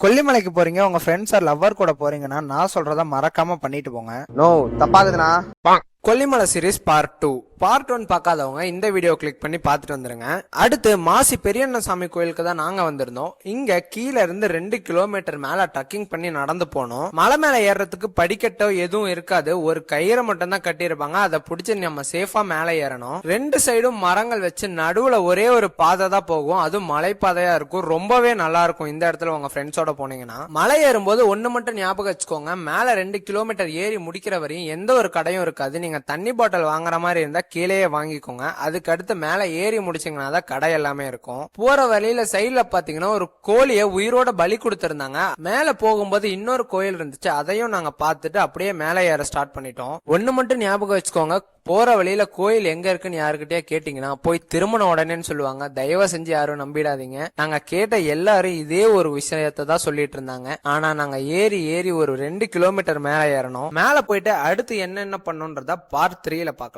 கொல்லிமலைக்கு போறீங்க, உங்க friends R lover கூட போறீங்கன்னா நான் சொல்றத மறக்காம பண்ணிட்டு போங்க. நோ தப்பாகுதுண்ணா. Kollimalai series part 2. பார்ட் 1 பார்க்காதவங்க இந்த வீடியோ கிளிக் பண்ணி பார்த்துட்டு வந்துருங்க. அடுத்து மாசி பெரியண்ணசாமி கோயிலுக்கு தான் நாங்க வந்திருந்தோம். இங்க கீழ இருந்து 2 கிலோமீட்டர் மேல ட்ரக்கிங் பண்ணி நடந்து போனோம். மலை மேல ஏறதுக்கு படிக்கட்டோ எதுவும் இருக்காது, ஒரு கயிறை மட்டும் தான் கட்டியிருப்பாங்க. அதை பிடிச்சி நம்ம சேஃபா மேல ஏறணும். 2 சைடும் மரங்கள் வச்சு நடுவுல ஒரே ஒரு பாதை தான் போகும், அதுவும் மலைப்பாதையா இருக்கும். ரொம்பவே நல்லா இருக்கும். இந்த இடத்துல உங்க ஃப்ரெண்ட்ஸோட போனீங்கன்னா மலை ஏறும்போது ஒண்ணு மட்டும் ஞாபகம் வச்சுக்கோங்க, மேல 2 கிலோமீட்டர் ஏறி முடிக்கிற வரையும் எந்த ஒரு கடையும் இருக்காது. நீங்க தண்ணி பாட்டில் வாங்குற மாதிரி இருந்தா கீழே வாங்கிக்கோங்க. அதுக்கு அடுத்து மேல ஏறி முடிச்சீங்கன்னா தான் கடை எல்லாமே இருக்கும். போற வழியில சைட்ல பாத்தீங்கன்னா ஒரு கோழிய உயிரோட பலி கொடுத்திருந்தாங்க. மேல போகும்போது இன்னொரு கோயில் இருந்துச்சு, அதையும் நாங்க பார்த்துட்டு அப்படியே மேல ஏற ஸ்டார்ட் பண்ணிட்டோம். ஒண்ணு மட்டும் ஞாபகம் வச்சுக்கோங்க, போற வழியில கோயில் எங்க இருக்குன்னு யாருக்கிட்டே கேட்டீங்கன்னா போய் திருமண உடனேன்னு சொல்லுவாங்க. தயவு செஞ்சு யாரும் நம்பிடாதீங்க. நாங்க கேட்ட எல்லாரும் இதே ஒரு விஷயத்த தான் சொல்லிட்டு இருந்தாங்க. ஆனா நாங்க ஏறி ஏறி ஒரு 2 கிலோமீட்டர் மேல ஏறணும். மேல போயிட்டு அடுத்து என்னென்ன பண்ணோன்றத பார்ட் 3ல பார்க்கலாம்.